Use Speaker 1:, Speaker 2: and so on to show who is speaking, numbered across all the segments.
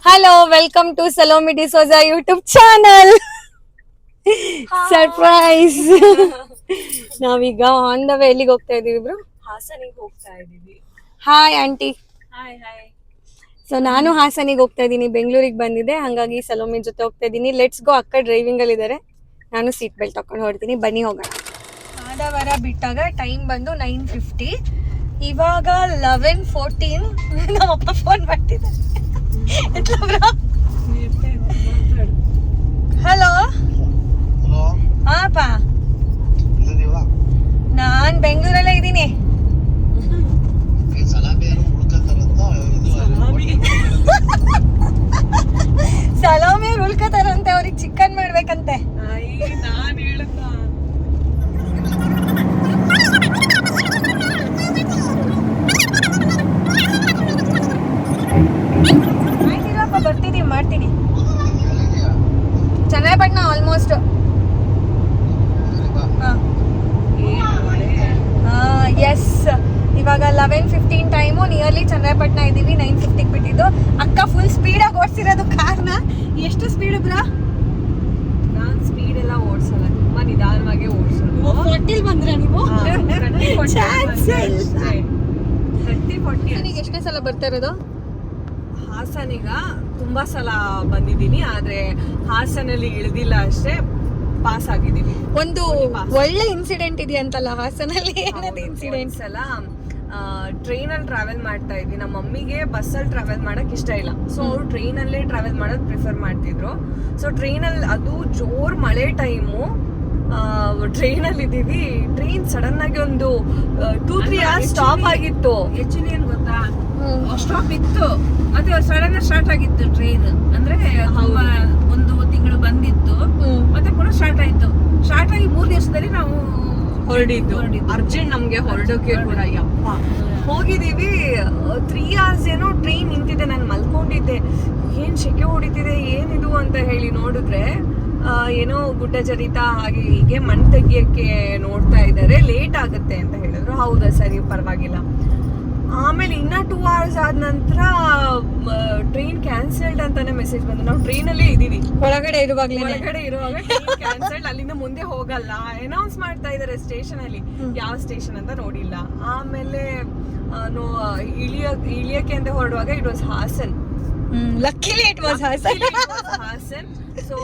Speaker 1: Hello, welcome to Salomi D'Souza YouTube channel. Surprise. ನಾವೀಗ on the way ಎಲ್ಲಿಗೆ ಹೋಗ್ತಾ ಇದೀವಿ ಬ್ರೋ?
Speaker 2: ಹಾಸನಿಗೆ ಹೋಗ್ತಾ ಇದೀವಿ.
Speaker 1: Hi aunty.
Speaker 2: Hi hi.
Speaker 1: So ನಾನು ಹಾಸನಿಗೆ ಹೋಗ್ತಾ ಇದ್ದೀನಿ, ಬೆಂಗಳೂರಿಗೆ ಬಂದಿದೆ, ಹಾಗಾಗಿ ಸಲೋಮಿ ಜೊತೆ ಹೋಗ್ತಾ ಇದ್ದೀನಿ. Let's go. ಅಕ್ಕ ಡ್ರೈವಿಂಗ್ ಅಲ್ಲಿ ಇದ್ದಾರೆ, ನಾನು ಸೀಟ್ ಬೆಲ್ಟ್ ತಕೊಂಡು ಹೊಡ್ತೀನಿ. ಬನ್ನಿ ಹೋಗೋಣ. ಆದವಾರ ಬಿಟ್ಟಾಗ ಟೈಮ್ ಬಂದು 9:50. ಇವಾಗ 11:14. ನಮ್ಮಪ್ಪ ಫೋನ್ ಮಾಡ್ತಿದ್ದಾರೆ. ಹಲೋ. ಹಾಪ, ನಾನ್ ಬೆಂಗಳೂರಲ್ಲೇ ಇದ್ದೀನಿ. ಸಲೋಮಿ ಅವ್ರು ಉಳ್ಕೋತಾರಂತೆ, ಅವ್ರಿಗೆ ಚಿಕನ್ ಮಾಡ್ಬೇಕಂತೆ.
Speaker 2: ನಾನ್ ಹೇಳಪ್ಪ.
Speaker 1: ಆಯ್ತಿರಪ್ಪ, ಬರ್ತಿದೀವಿ, ಮಾಡ್ತೀನಿ. ಚನ್ನಪಟ್ಟಣ ಆಲ್ಮೋಸ್ಟ್. ಎಸ್, ಇವಾಗ 11:15 ಟೈಮು. ನಿಯರ್ಲಿ ಚನ್ನಪಟ್ಟಣ ಇದೀವಿ. 9:50 ಬಿಟ್ಟಿದ್ದು. ಅಕ್ಕ ಫುಲ್ ಸ್ಪೀಡಾಗಿ ಓಡಿಸಿರೋದು ಕಾರ್ನ. ಎಷ್ಟು ಸ್ಪೀಡ್ ಬ್ರಾ?
Speaker 2: ನಾನ್ ಸ್ಪೀಡ್ ಎಲ್ಲ ಓಡಿಸಲ್ಲ, ತುಂಬಾ ನಿಧಾನವಾಗಿ ಓಡಿಸೋದು.
Speaker 1: 40 ಬಂದ್ರೆ ನೀವು?
Speaker 2: 30-40.
Speaker 1: ಎಷ್ಟನೇ ಸಲ ಬರ್ತಾ ಇರೋದು?
Speaker 2: ಹಾಸನಿಗ ತುಂಬಾ ಸಲ ಬಂದಿದ್ದೀನಿ, ಆದ್ರೆ ಹಾಸನಲ್ಲಿ ಇಳಿದಿಲ್ಲ ಅಷ್ಟೇ, ಪಾಸ್ ಆಗಿದ್ದೀನಿ.
Speaker 1: ಒಂದು ಒಳ್ಳೆ ಇನ್ಸಿಡೆಂಟ್ ಇದೆಯಂತಲ್ಲ ಹಾಸನಲ್ಲಿ? ಏನದು ಇನ್ಸಿಡೆಂಟ್ಸ್?
Speaker 2: ಎಲ್ಲ ಟ್ರೈನ್ ಅಲ್ಲಿ ಟ್ರಾವೆಲ್ ಮಾಡ್ತಾ ಇದ್ವಿ. ನಮ್ಮ ಮಮ್ಮಿಗೆ ಬಸ್ ಅಲ್ಲಿ ಟ್ರಾವೆಲ್ ಮಾಡಕ್ ಇಷ್ಟ ಇಲ್ಲ, ಸೊ ಅವ್ರು ಟ್ರೈನ್ ಅಲ್ಲೇ ಟ್ರಾವೆಲ್ ಮಾಡೋದು ಪ್ರಿಫರ್ ಮಾಡ್ತಿದ್ರು. ಸೊ ಟ್ರೈನ್ ಅಲ್ಲಿ ಅದು ಜೋರ್ ಮಳೆ ಟೈಮು, ಟ್ರೈನ್ ಅಲ್ಲಿ ಇದೀವಿ. ಟ್ರೈನ್ ಸಡನ್ ಆಗಿ ಒಂದು 2-3 hours ಸ್ಟಾಪ್ ಆಗಿತ್ತು.
Speaker 3: ಆಕ್ಚುಲಿ ಏನ್ ಗೊತ್ತಾ, ಸ್ಟಾಪ್ ಇತ್ತು, ಅದು ಸಡನ್ ಸ್ಟಾರ್ಟ್ ಆಗಿತ್ತು ಟ್ರೈನ್. ಅಂದ್ರೆ ಒಂದು ತಿಂಗಳು ಬಂದಿತ್ತು, ಮತ್ತೆ ಪುನಃ ಸ್ಟಾರ್ಟ್ ಆಯ್ತು. ಸ್ಟಾರ್ಟ್ ಆಗಿ 3 ದಿವಸದಲ್ಲಿ ನಾವು
Speaker 2: ಹೊರಡಿದ್ದು ಅರ್ಜೆಂಟ್ ನಮ್ಗೆ ಹೊರಡೋಕೆ ಕೂಡ. ಯಪ್ಪ, ಹೋಗಿದೀವಿ. 3 hours ಏನೋ ಟ್ರೈನ್ ನಿಂತಿದೆ. ನಾನು ಮಲ್ಕೊಂಡಿದ್ದೆ, ಏನ್ ಶೆಕೆ ಹೊಡಿತಿದೆ, ಏನಿದು ಅಂತ ಹೇಳಿ ನೋಡಿದ್ರೆ ಏನೋ ಗುಡ್ಡ ಜರಿತಾ ಹಾಗೆ ಹೀಗೆ ಮಣ್ಣು ತೆಗಿಯಕ್ಕೆ ನೋಡ್ತಾ ಇದ್ದಾರೆ, ಲೇಟ್ ಆಗುತ್ತೆ ಅಂತ ಹೇಳಿದ್ರು. ಹೌದಾ, ಸರಿ, ಪರವಾಗಿಲ್ಲ. ಆಮೇಲೆ ಇನ್ನ 2 hours ಆದ ನಂತರ ಟ್ರೈನ್ ಕ್ಯಾನ್ಸಲ್ಡ್ ಅಂತಾನೆ ಮೆಸೇಜ್ ಬಂದು. ನಾವು ಟ್ರೈನ್ ಅಲ್ಲೇ ಇದೀವಿ,
Speaker 1: ಒಳಗಡೆ ಇರುವಾಗ
Speaker 2: ಟ್ರೈನ್ ಕ್ಯಾನ್ಸಲ್ಡ್, ಅಲ್ಲಿಂದ ಮುಂದೆ ಹೋಗಲ್ಲ ಅನೌನ್ಸ್ ಮಾಡ್ತಾ ಇದಾರೆ ಸ್ಟೇಷನ್ ಅಲ್ಲಿ. ಯಾವ ಸ್ಟೇಷನ್ ಅಂತ ನೋಡಿಲ್ಲ. ಆಮೇಲೆ ಇಳಿಯಕ್ಕೆ ಅಂತ ಹೊರಡುವಾಗ it was Hassan.
Speaker 1: Luckily it was
Speaker 2: Hassan. So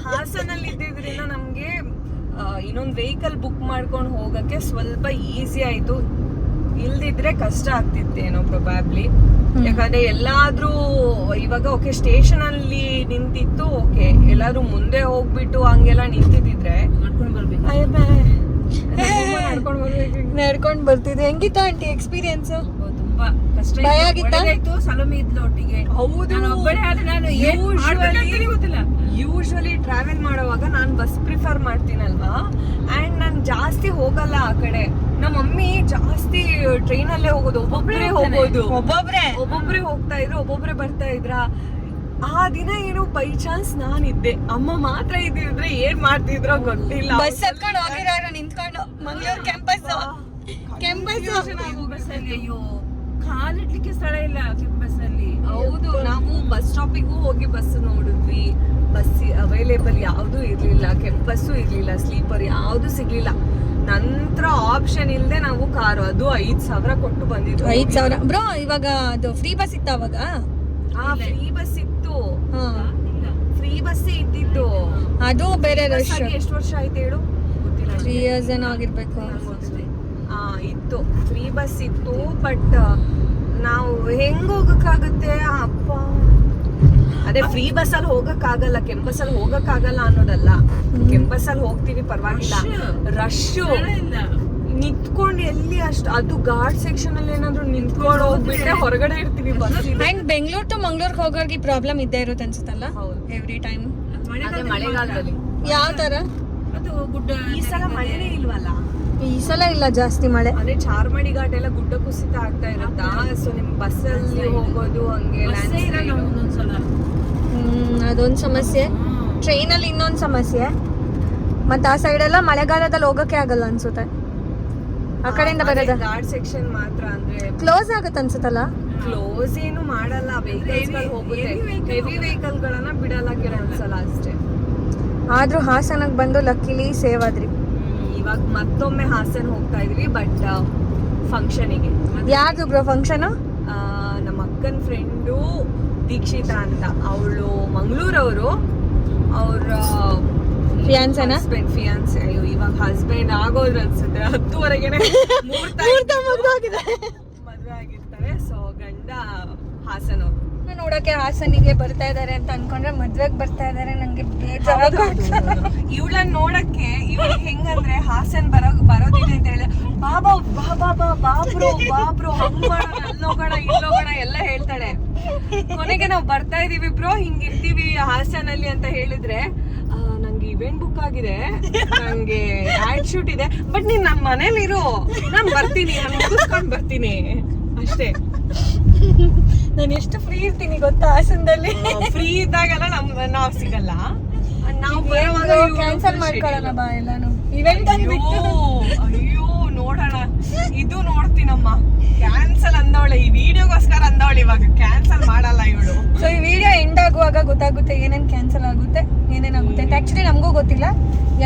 Speaker 2: Hassan ಅಲ್ಲಿ ಇದ್ದಿದ್ರಿಂದ ನಮ್ಗೆ ಇನ್ನೊಂದು ವೆಹಿಕಲ್ ಬುಕ್ ಮಾಡ್ಕೊಂಡು ಹೋಗಕ್ಕೆ ಸ್ವಲ್ಪ ಈಸಿ ಆಯ್ತು. ಇಲ್ದಿದ್ರೆ ಕಷ್ಟ ಆಗ್ತಿತ್ತೇನೋ ಪ್ರೊಬ್ಯಾಬ್ಲಿ. ಯಾಕಂದ್ರೆ ಎಲ್ಲಾದ್ರೂ ಇವಾಗ ಓಕೆ ಸ್ಟೇಷನ್ ಅಲ್ಲಿ ನಿಂತಿತ್ತು, ಓಕೆ ಎಲ್ಲಾದ್ರೂ ಮುಂದೆ ಹೋಗ್ಬಿಟ್ಟು ಹಂಗೆಲ್ಲ ನಿಂತಿದ್ರೆ
Speaker 3: ಮಾಡ್ಕೊಂಡು ಬರ್ಬೇಕು.
Speaker 1: ನಡ್ಕೊಂಡ್ ಬರ್ತಿದ್ದೆ. ಹೆಂಗಿತ್ತು ಆಂಟಿ ಎಕ್ಸ್ಪೀರಿಯನ್ಸ್?
Speaker 3: ತುಂಬಾ ಕಷ್ಟ
Speaker 1: ಭಯ ಆಗಿತ್ತಾ?
Speaker 3: ಆಯ್ತು. ಸಲೋಮಿ ಇದ್ಲು ಒಟ್ಟಿಗೆ.
Speaker 2: ಹೌದು,
Speaker 3: ನಾನು ಒಬ್ಬಳೇ ಆದ್ರೆ ನಾನು ಏನ್ ಮಾಡ್ಬೇಕಂತಾನೆ ಗೊತ್ತಿಲ್ಲ.
Speaker 2: ಯೂಶುವಲಿ ಟ್ರಾವೆಲ್ ಮಾಡುವಾಗ ನಾನು ಬಸ್ ಪ್ರಿಫರ್ ಮಾಡ್ತೀನಲ್ವಾ, ಅಂಡ್ ನಾನು ಜಾಸ್ತಿ ಹೋಗಲ್ಲ ಆ ಕಡೆ. ನಮ್ಮ ಮಮ್ಮಿ ಜಾಸ್ತಿ ಟ್ರೈನ್ ಅಲ್ಲೇ ಹೋಗೋದು, ಒಬ್ಬೊಬ್ರೆ ಹೋಗೋದು, ಒಬ್ಬೊಬ್ರೆ ಹೋಗ್ತಾ ಇದ್ರು, ಒಬ್ಬೊಬ್ರೆ ಬರ್ತಾ ಇದ್ರ. ಆ ದಿನ ಏನು ಬೈ ಚಾನ್ಸ್ ನಾನಿದ್ದೆ, ಅಮ್ಮ ಮಾತ್ರ ಇದ್ದಿದ್ರೆ ಏನ್ ಮಾಡ್ತಿದ್ರೋ ಗೊತ್ತಿಲ್ಲ.
Speaker 1: ಬಸ್ ಹತ್ಕೊಂಡು ಹೋಗಿರೋರು ನಿಂತ್ಕೊಂಡು ಮಂಗಳೂರು ಕ್ಯಾಂಪಸ್
Speaker 3: ಬಸ್ಸಲ್ಲಿ ಅಯ್ಯೋ ಕಾಲಿಡ್ಲಿಕ್ಕೆ ಸ್ಥಳ ಇಲ್ಲ ಬಸ್ಸಲ್ಲಿ.
Speaker 2: ಹೌದು, ನಾವು ಬಸ್ ಸ್ಟಾಪಿಗೂ ಹೋಗಿ ಬಸ್ ನೋಡಿದ್ವಿ. ಬಸ್ ಅವೈಲೇಬಲ್ ಯಾವ್ದು ಇರ್ಲಿಲ್ಲ, ಕೆಂಪಸ್ಸು ಇರ್ಲಿಲ್ಲ, ಸ್ಲೀಪರ್ ಯಾವ್ದು ಸಿಗ್ಲಿಲ್ಲ. ನಂತರ ಆಪ್ಷನ್ ಇಲ್ದೆ ನಾವು ಕಾರು, ಅದು 5,000 ಕೊಟ್ಟು ಬಂದಿದ್ವಿ.
Speaker 1: 5,000 ಬ್ರೋ. ಇವಾಗ ಅದು ಫ್ರೀ ಬಸ್ ಇತ್ತ ಅವಾಗ?
Speaker 2: ಫ್ರೀ ಬಸ್ ಇತ್ತು, ಫ್ರೀ ಬಸ್ ಇದ್ದಿತ್ತು.
Speaker 1: ಅದು ಬೇರೆ ರಶ್.
Speaker 2: ಎಷ್ಟು ವರ್ಷ ಆಯ್ತು ಹೇಳು? ಗೊತ್ತಿಲ್ಲ,
Speaker 1: 3 years ಏನೋ ಆಗಿರ್ಬೇಕು.
Speaker 2: ಇತ್ತು, ಫ್ರೀ ಬಸ್ ಇತ್ತು. ಬಟ್ ನಾವು ಹೆಂಗ್ ಹೋಗಕ್ಕಾಗುತ್ತೆ ಅಪ್ಪ? ಅದೇ ಫ್ರೀ ಬಸ್ ಅಲ್ಲಿ ಹೋಗಕ್ಕಾಗಲ್ಲ, ಕೆಂಪಸ್ ಅಲ್ಲಿ ಹೋಗಕ್ಕಾಗಲ್ಲ ಅನ್ನೋದಲ್ಲ. ಕೆಂಪಸ್ ಅಲ್ಲಿ ಹೋಗ್ತೀವಿ ಪರವಾಗಿಲ್ಲ, ರಶ್ ನಿಂತ್ಕೊಂಡು ಎಲ್ಲಿ ಅಷ್ಟು. ಅದು ಘಾಟ್ ಸೆಕ್ಷನ್ ಅಲ್ಲಿ ಏನಾದ್ರು ನಿಂತ್ಕೊಂಡು ಹೋಗ್ಬಿಟ್ರೆ ಹೊರಗಡೆ ಇರ್ತೀವಿ ಬಸ್.
Speaker 1: ಅಂಡ್ ಬೆಂಗಳೂರು ಟು ಮಂಗಳೂರಿಗೆ ಹೋಗೋರ್ಗೆ ಪ್ರಾಬ್ಲಮ್ ಇದ್ದೇ ಇರುತ್ತೆ ಅನ್ಸುತ್ತಲ್ಲ ಎವ್ರಿ ಟೈಮ್.
Speaker 2: ಮಳೆಗಾಲದಲ್ಲಿ
Speaker 1: ಯಾವ ತರ?
Speaker 3: ಅದು ಗುಡ್ಡ.
Speaker 2: ಈ ಸಲ ಮಳೆನೇ ಇಲ್ವಲ್ಲ?
Speaker 1: ಈ ಸಲ ಇಲ್ಲ ಜಾಸ್ತಿ ಮಳೆ.
Speaker 2: ಅದೇ ಚಾರ್ಮಡಿ ಘಾಟ್ ಎಲ್ಲ ಗುಡ್ಡ ಕುಸಿತ ಆಗ್ತಾ ಇರುತ್ತಾ, ಸೊ ನಿಮ್ ಬಸ್ ಅಲ್ಲಿ ಹೋಗೋದು ಹಂಗೆ
Speaker 3: ಒಂದೊಂದ್ಸಲ
Speaker 1: ಅದೊಂದು ಸಮಸ್ಯೆ. ಟ್ರೈನ್ ಅಲ್ಲಿ ಇನ್ನೊಂದು ಸಮಸ್ಯೆ. ಮತ್ತೆ ಆ ಸೈಡ್ ಎಲ್ಲ ಮಳೆಗಾಲದಲ್ಲಿ ಹೋಗಕ್ಕೆ ಆಗಲ್ಲ ಅನ್ಸುತ್ತೆ. ಆ ಕಡೆಯಿಂದ ಬರೋದ
Speaker 2: ಗಾರ್ಡ್ ಸೆಕ್ಷನ್ ಮಾತ್ರ ಅಂದ್ರೆ
Speaker 1: ಕ್ಲೋಸ್ ಆಗುತ್ತೆ ಅನ್ಸುತ್ತಲ್ಲ.
Speaker 2: ಕ್ಲೋಸ್ ಏನು ಮಾಡಲ್ಲ, ವೆಹಿಕಲ್ಸ್ ಹೋಗುತ್ತೆ, ಹೆವಿ ವೆಹಿಕಲ್ ಗಳನ್ನ ಬಿಡಲ್ಲ ಕೆಲವೊಂದ್ಸಲ ಅಷ್ಟೇ.
Speaker 1: ಆದ್ರೂ ಹಾಸನಕ್ಕೆ ಬಂದು ಲಕ್ಕಿಲಿ ಸೇವ್ ಆದ್ರಿ.
Speaker 2: ಇವಾಗ ಮತ್ತೊಮ್ಮೆ ಹಾಸನ್ ಹೋಗ್ತಾ ಇದೀವಿ, ಬಟ್ ಫಂಕ್ಷನಿಗೆ.
Speaker 1: ಯಾರ್ದು ಬ್ರೋ ಫಂಕ್ಷನ್?
Speaker 2: ನಮ್ಮ ಅಕ್ಕನ ಫ್ರೆಂಡು ದೀಕ್ಷಿತಾ ಅಂತ, ಅವಳು ಮಂಗಳೂರವರು. ಅವ್ರ
Speaker 1: ಫಿಯಾನ್ಸೆನಾ?
Speaker 2: ಫಿಯಾನ್ಸೆ. ಅಯ್ಯೋ ಇವಾಗ ಹಸ್ಬೆಂಡ್ ಆಗೋದ್ರ ಅನ್ಸುತ್ತೆ, 10:30ಗೆನೆ ಮದ್ವೆ ಆಗಿರ್ತಾರೆ. ಸೊ ಗಂಡ ಹಾಸನ.
Speaker 1: ನೋಡಕ್ಕೆ ಹಾಸನಿಗೆ ಬರ್ತಾ ಇದಾರೆ ಅಂತ ಅನ್ಕೊಂಡ್ರೆ ಮದ್ವೆಗ್ ಬರ್ತಾ ಇದಾರೆ. ನಂಗೆ ಬೇಜಾರು.
Speaker 2: ಇವಳನ್ನ ನೋಡಕ್ಕೆ ಇವಳಿಗೆ ಹೆಂಗಂದ್ರೆ ಹಾಸನ್ ಬರೋದಿದೆ ಅಂತ ಹೇಳಿ ಬಾಬಾ ಬಾಬ್ರೋ ಹಂಗ್ ಮಾಡೋಣ, ಅಲ್ಲೋಗೋಣ ಇಲ್ಲೋಗೋಣ ಎಲ್ಲ ಹೇಳ್ತಾಳೆ. ಕೊನೆಗೆ ನಾವ್ ಬರ್ತಾ ಇದೀವಿ ಬ್ರೋ, ಹಿಂಗಿರ್ತೀವಿ ಹಾಸನಲ್ಲಿ ಅಂತ ಹೇಳಿದ್ರೆ, ನಂಗೆ ಇವೆಂಟ್ ಬುಕ್ ಆಗಿದೆ, ನಂಗೆ ಆಡ್ ಶೂಟ್ ಇದೆ, ಬಟ್ ನೀನ್ ನಮ್ಮ ಮನೇಲಿ ಇರು, ನಾನ್ ಬರ್ತೀನಿ, ನಾನು ಮುಗಿಸ್ಕೊಂಡ್ ಬರ್ತೀನಿ ಅಷ್ಟೇ.
Speaker 1: ನಾನು ಎಷ್ಟು ಫ್ರೀ ಇರ್ತೀನಿ ಗೊತ್ತಾ ಹಾಸನದಲ್ಲಿ.
Speaker 2: ಫ್ರೀ ಇದ್ದಾಗೆಲ್ಲ ನಾವ್ ಸಿಗಲ್ಲ, ನಾವು ಬರೋವಾಗ
Speaker 1: ಕ್ಯಾನ್ಸಲ್ ಮಾಡ್ಕೊಳ್ಳೋಣ ಬಾ ಎಲ್ಲಾನು ಇವೆಂಟ್ ಅಂದ್ಬಿಟ್ಟು.
Speaker 2: ಅಯ್ಯೋ ನೋಡೋಣ, ಇದು ನೋಡ್ತೀನಮ್ಮ. ಕ್ಯಾನ್ಸಲ್ ಅಂದವಳೆ, ಈ ವಿಡಿಯೋಗೋಸ್ಕರ ಅಂದವಳೆ, ಇವಾಗ ಕ್ಯಾನ್ಸಲ್ ಮಾಡಲ್ಲ ಇವಳು.
Speaker 1: ಸೊ ಈ ವಿಡಿಯೋ ಎಂಡ್ ಆಗುವಾಗ ಗೊತ್ತಾಗುತ್ತೆ ಏನೇನ್ ಕ್ಯಾನ್ಸಲ್ ಆಗುತ್ತೆ, ಏನೇನಾಗುತ್ತೆ ಅಂತ. ಆಕ್ಚುಲಿ ನಮಗೂ ಗೊತ್ತಿಲ್ಲ,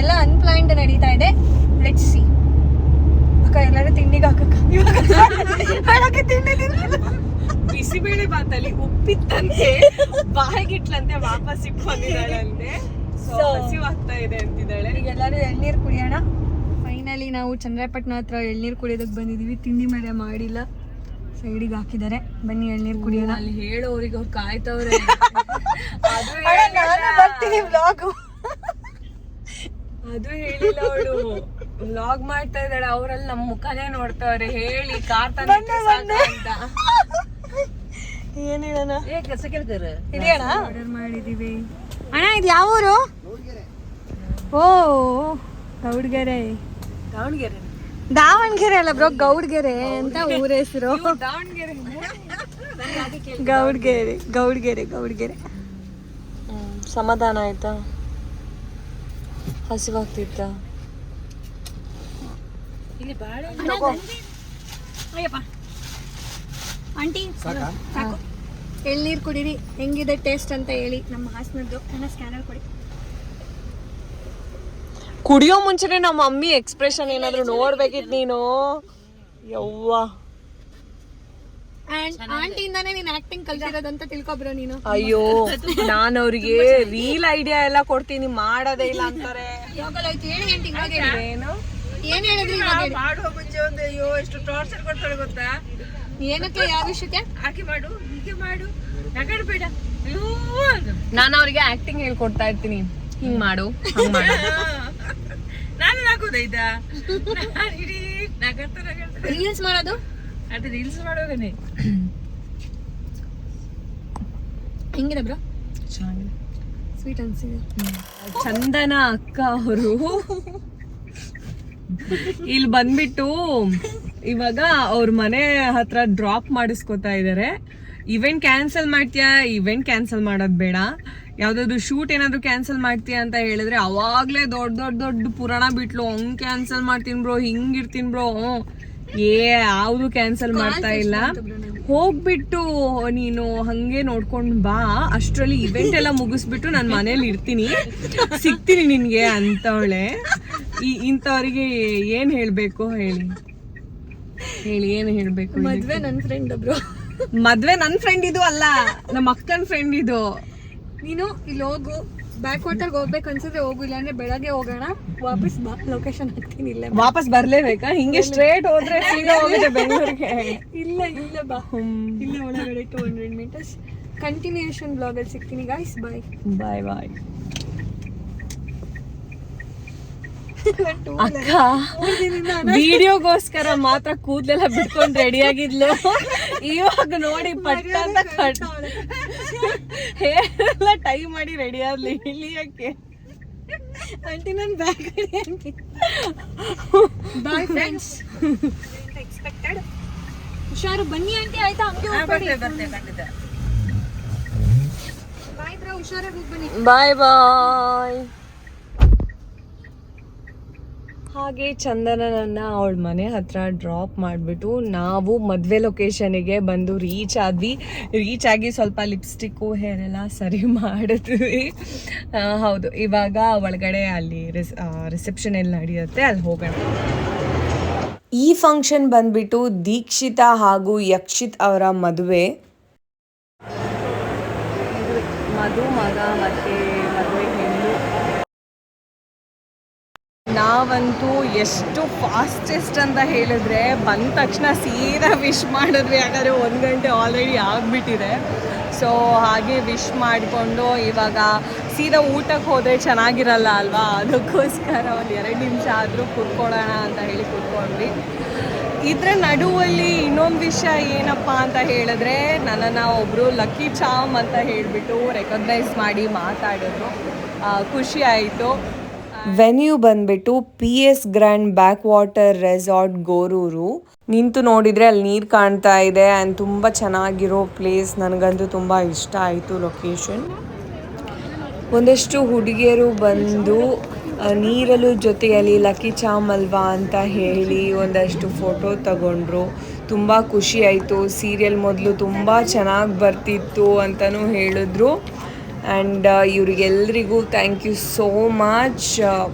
Speaker 1: ಎಲ್ಲ ಅನ್ಪ್ಲಾನ್ಡ್ ನಡೀತಾ ಇದೆ. Let's see. ಅಕ್ಕ ಎಲ್ಲರೂ ತಿಂಡಿಗೆ ಹಾಕಕ್ಕ, ಬೆಳಗ್ಗೆ ತಿಂಡಿ
Speaker 2: ಬಿಸಿಬೇಳೆ ಬಾತಲ್ಲಿ ಉಪ್ಪಿತ್ತಂತೆ, ಬಾಯಿಗಿಟ್ಲಂತೆ, ವಾಪಸ್ ಇಟ್ಟು ಬಂದಿದ್ದಾಳಂತೆ. ಸೊ ಹಸಿವಾಗ್ತಾ ಇದೆ ಅಂತಿದ್ದಾಳೆ.
Speaker 1: ಈಗ ಎಲ್ಲರೂ ಎಳ್ನೀರು ಕುಡಿಯೋಣ. ಫೈನಲಿ ನಾವು ಚಂದ್ರಪಟ್ಟಣ ಹತ್ರ ಎಳ್ನೀರು ಕುಡಿಯೋದಕ್ಕೆ ಬಂದಿದೀವಿ. ತಿಂಡಿ ಮೇಲೆ ಮಾಡಿಲ್ಲ, ಸೈಡಿಗೆ ಹಾಕಿದ್ದಾರೆ. ಬನ್ನಿ ಎಳ್ನೀರು ಕುಡಿಯೋಣ.
Speaker 2: ಅಲ್ಲಿ ಹೇಳೋರಿಗೆ ಅವ್ರು ಕಾಯ್ತವ್ರೆ.
Speaker 1: ಬರ್ತೀನಿ ವ್ಲಾಗು.
Speaker 2: ಅದು ಹೇಳಿಲ್ಲ ಅವಳು, ವ್ಲಾಗ್ ಮಾಡ್ತಾ ಇದ್ದಾಳೆ. ಅವರಲ್ಲಿ ನಮ್ಮ ಮುಖನೇ ನೋಡ್ತಾವ್ರೆ. ಹೇಳಿ ಕಾರ್ ಅಂತ
Speaker 1: ಏನ್ ಹೇಳೋಣ,
Speaker 3: ಕೆಲಸ ಕೇಳ್ತಾರೆ
Speaker 1: ಇದೆಯಣ್ಣ. ಆರ್ಡರ್ ಮಾಡಿದೀವಿ ಅಣ್ಣ. ಇದು ಯಾವ ಊರು? ಓ ಗೌಡ್ಗೆರೆ. ದಾವಣಗೆರೆ ಅಲ್ಲ ಬ್ರೋ, ಗೌಡ್ಗೆರೆ ಅಂತ ಊರ ಹೆಸರು. ಗೌಡ್ಗೆರೆ ಗೌಡ್ಗೆರೆ ಗೌಡ್ಗೆರೆ.
Speaker 2: ಸಮಾಧಾನ ಆಯ್ತಾ? ಹಸಿವಾಗ್ತಿತ್ತ?
Speaker 3: ಇಲ್ಲಿ ಬಾಳೆ
Speaker 1: ಆಂಟಿ ಸಾಕು, ಎಳ್ನೀರು ಕುಡೀರಿ. ಹೆಂಗಿದೆ ಟೇಸ್ಟ್ ಅಂತ ಹೇಳಿ. ನಮ್ಮ ಹಾಸನದ್ದು ಸ್ಕ್ಯಾನರ್ ಕೊಡಿ.
Speaker 2: ಕುಡಿಯೋ ಮುಂಚೆನೆ ನಮ್ಮ ಮಮ್ಮಿ ಎಕ್ಸ್ಪ್ರೆಷನ್ ಏನಾದ್ರು ನೋಡ್ಬೇಕಿತ್ತು ನೀನು. ಯವ್ವ,
Speaker 1: ಆಂಟಿಯಿಂದಾನೇ ನೀನ್ ಆಕ್ಟಿಂಗ್ ಕಲ್ತಿರೋದಂತ ತಿಳ್ಕೊಬ್ರೋ ನೀನು.
Speaker 2: ಅಯ್ಯೋ ನಾನು ಅವ್ರಿಗೆ ರೀಲ್ ಐಡಿಯಾ ಎಲ್ಲ ಕೊಡ್ತೀನಿ, ಮಾಡೋದೇ ಇಲ್ಲ ಅಂತಾರೆ. ಏನು
Speaker 1: ಏನ್ ಹೇಳಿದ್ರಿ?
Speaker 3: ಮಾಡುವ ಮುಂಚೆ ಒಂದು ಅಯ್ಯೋ ಎಷ್ಟು ಟಾರ್ಚರ್ ಕೊಡ್ತಾಳೆ ಗೊತ್ತಾ?
Speaker 1: ಏನಕ್ಕೆ, ಯಾವ ವಿಷಯಕ್ಕೆ?
Speaker 3: ಹಾಗೆ ಮಾಡು, ಹೀಗೆ ಮಾಡು, ನಗಡ್ಬೇಡ.
Speaker 2: ನಾನು ಅವ್ರಿಗೆ ಆಕ್ಟಿಂಗ್ ಹೇಳ್ಕೊಡ್ತಾ ಇರ್ತೀನಿ, ಹಿಂಗ್ ಮಾಡು ಹಂಗ್ ಮಾಡು.
Speaker 3: ನಾನು ನಾಕೋದೈತಾ ಇಡೀ ನಗಡ್ತಾ
Speaker 1: ರೀಲ್ಸ್ ಮಾಡೋದು,
Speaker 3: ಅದು ರೀಲ್ಸ್ ಮಾಡೋಗನೆ.
Speaker 1: ಹೆಂಗಿದೆ ಬ್ರೋ? ಸ್ವೀಟ್ ಅನ್ಸಿದೆ.
Speaker 2: ಚಂದನ ಅಕ್ಕ ಅವರು ಇಲ್ಲಿ ಬಂದ್ಬಿಟ್ಟು ಇವಾಗ ಅವ್ರ ಮನೆ ಹತ್ರ ಡ್ರಾಪ್ ಮಾಡಿಸ್ಕೊತಾ ಇದಾರೆ. ಇವೆಂಟ್ ಕ್ಯಾನ್ಸಲ್ ಮಾಡ್ತೀಯಾ? ಇವೆಂಟ್ ಕ್ಯಾನ್ಸಲ್ ಮಾಡೋದ್ ಬೇಡ, ಯಾವ್ದಾದ್ರು ಶೂಟ್ ಏನಾದ್ರು ಕ್ಯಾನ್ಸಲ್ ಮಾಡ್ತೀಯಾ ಅಂತ ಹೇಳಿದ್ರೆ ಅವಾಗ್ಲೇ ದೊಡ್ಡ ಪುರಾಣ ಬಿಟ್ಲು. ಹಂಗ್ ಕ್ಯಾನ್ಸಲ್ ಮಾಡ್ತೀನಿ ಬ್ರೋ, ಹಿಂಗಿರ್ತೀನಿ ಬ್ರೋ. ಯಾವ್ದು ಕ್ಯಾನ್ಸಲ್ ಮಾಡ್ತಾ ಇಲ್ಲ. ಹೋಗ್ಬಿಟ್ಟು ನೀನು ಹಂಗೆ ನೋಡ್ಕೊಂಡ್ ಬಾ, ಅಷ್ಟ್ರಲ್ಲಿ ಇವೆಂಟ್ ಎಲ್ಲ ಮುಗಿಸ್ಬಿಟ್ಟು ನಾನು ಮನೇಲಿ ಇರ್ತೀನಿ, ಸಿಗ್ತೀನಿ ನಿನ್ಗೆ ಅಂತವಳೆ. ಇಂಥವ್ರಿಗೆ ಏನ್ ಹೇಳ್ಬೇಕು ಹೇಳಿ ಏನ್ ಹೇಳ್ಬೇಕು?
Speaker 1: ಮದ್ವೆ ನನ್ ಫ್ರೆಂಡ್ ಬ್ರೋ.
Speaker 2: ಮದ್ವೆ ನನ್ ಫ್ರೆಂಡ್ ಇದು ಅಲ್ಲ, ನಮ್ಮ ಅಕ್ಕನ ಫ್ರೆಂಡ್ ಇದು.
Speaker 1: ನೀನು ಇಲ್ಲಿ ಹೋಗು, ಬ್ಯಾಕ್ ವಾಟರ್ಗೆ ಹೋಗ್ಬೇಕು ಅನ್ಸಿದ್ರೆ ಹೋಗು, ಇಲ್ಲಾಂದ್ರೆ ಬೆಳಗ್ಗೆ ಹೋಗೋಣ. ವಾಪಸ್ ಬಾ, ಲೊಕೇಶನ್ ಹಾಕ್ತೀನಿ. ಇಲ್ಲೇ
Speaker 2: ವಾಪಸ್ ಬರ್ಲೇಬೇಕಾ? ಹಿಂಗೆ ಸ್ಟ್ರೇಟ್ ಹೋದ್ರೆ ಸೀದಾ ಹೋಗುತ್ತೆ ಬೆಂಗಳೂರಿಗೆ.
Speaker 1: ಇಲ್ಲ ಬಾ, ಇಲ್ಲ ಒಳಗಡೆ 200 meters. ಕಂಟಿನ್ಯೂಷನ್ ಬ್ಲಾಗ್ ಅಲ್ಲಿ ಸಿಗ್ತೀನಿ ಗಾಯ್ಸ್. ಬಾಯ್
Speaker 2: ಬಾಯ್. ಅಕ್ಕ ವಿಡಿಯೋಗೋಸ್ಕರ ಮಾತ್ರ ಕೂದಲೆಲ್ಲ ಬಿಟ್ಕೊಂಡು ರೆಡಿ ಆಗಿದ್ಲು. ಇವಾಗ ನೋಡಿ ಪಟ್ಟ ಅಂತ ಹೇರೆಲ್ಲ ಟೈ ಮಾಡಿ ರೆಡಿ ಆದ್ಲಿ ಇಳಿಯಕ್ಕೆ.
Speaker 1: ಆಂಟಿ ನನ್ bag aunty. Bye friends. Expected. ಹುಷಾರು ಬನ್ನಿ ಆಂಟಿ, ಆಯ್ತಾ? ಹಂಗೆ ಹೋಗ್ಬೇಡಿ.
Speaker 3: ಖಂಡಿತ.
Speaker 1: ಬಾಯ್ ಬ್ರೋ, ಹುಷಾರಾಗಿ ಹೋಗಿ ಬನ್ನಿ.
Speaker 2: ಬಾಯ್. ಹಾಗೆ ಚಂದನನನ್ನ ಅವಳ ಮನೆ ಹತ್ರ ಡ್ರಾಪ್ ಮಾಡಿಬಿಟ್ಟು ನಾವು ಮದುವೆ ಲೊಕೇಶನಿಗೆ ಬಂದು ರೀಚ್ ಆಗಿ ಸ್ವಲ್ಪ ಲಿಪ್ಸ್ಟಿಕ್ಕು ಹೇರ್ ಎಲ್ಲ ಸರಿ ಮಾಡಿದ್ವಿ. ಹೌದು, ಇವಾಗ ಒಳಗಡೆ ಅಲ್ಲಿ ರಿಸೆಪ್ಷನ್ ಎಲ್ಲಿ ನಡೆಯುತ್ತೆ ಅಲ್ಲಿ ಹೋಗೋಣ. ಈ ಫಂಕ್ಷನ್ ಬಂದ್ಬಿಟ್ಟು ದೀಕ್ಷಿತಾ ಹಾಗೂ ಯಕ್ಷಿತ್ ಅವರ ಮದುವೆ. ಮಧು ಮಗ ಮತ್ತೆ ಮದುವೆ ಹೆಣ್ಣು. ನಾವಂತೂ ಎಷ್ಟು ಫಾಸ್ಟೆಸ್ಟ್ ಅಂತ ಹೇಳಿದ್ರೆ ಬಂದ ತಕ್ಷಣ ಸೀದಾ ವಿಶ್ ಮಾಡಿದ್ವಿ. ಯಾಕಂದರೆ 1 ಗಂಟೆ ಆಲ್ರೆಡಿ ಆಗಿಬಿಟ್ಟಿದೆ. ಸೊ ಹಾಗೆ ವಿಶ್ ಮಾಡಿಕೊಂಡು ಇವಾಗ ಸೀದಾ ಊಟಕ್ಕೆ ಹೋದರೆ ಚೆನ್ನಾಗಿರಲ್ಲ ಅಲ್ವಾ, ಅದಕ್ಕೋಸ್ಕರ ಒಂದು 2 ನಿಮಿಷ ಆದರೂ ಕೂತ್ಕೊಳ್ಳೋಣ ಅಂತ ಹೇಳಿ ಕೂತ್ಕೊಂಡ್ವಿ. ಇದರ ನಡುವಲ್ಲಿ ಇನ್ನೊಂದು ವಿಷಯ ಏನಪ್ಪ ಅಂತ ಹೇಳಿದ್ರೆ, ನನ್ನನ್ನು ಒಬ್ಬರು ಲಕ್ಕಿ ಚಾಮ್ ಅಂತ ಹೇಳಿಬಿಟ್ಟು ರೆಕಗ್ನೈಸ್ ಮಾಡಿ ಮಾತಾಡಿದ್ರು. ಖುಷಿ ಆಯಿತು. ವೆನ್ಯೂ ಬಂದ್ಬಿಟ್ಟು PS grand back water resort Goruru. ನಿಂತು ನೋಡಿದರೆ ಅಲ್ಲಿ ನೀರು ಕಾಣ್ತಾ ಇದೆ ಆ್ಯಂಡ್ ತುಂಬ ಚೆನ್ನಾಗಿರೋ ಪ್ಲೇಸ್. ನನಗಂತೂ ತುಂಬ ಇಷ್ಟ ಆಯಿತು ಲೊಕೇಶನ್. ಒಂದಷ್ಟು ಹುಡುಗಿಯರು ಬಂದು ನೀರಲ್ಲೂ ಜೊತೆಯಲ್ಲಿ ಲಕ್ಕಿ ಚಾಮ್ ಅಲ್ವಾ ಅಂತ ಹೇಳಿ ಒಂದಷ್ಟು ಫೋಟೋ ತಗೊಂಡ್ರು. ತುಂಬ ಖುಷಿ ಆಯಿತು. ಸೀರಿಯಲ್ ಮೊದಲು ತುಂಬ ಚೆನ್ನಾಗಿ ಬರ್ತಿತ್ತು ಅಂತಲೂ ಹೇಳಿದ್ರು. ಆ್ಯಂಡ್ ಇವ್ರಿಗೆಲ್ರಿಗೂ thank you so much.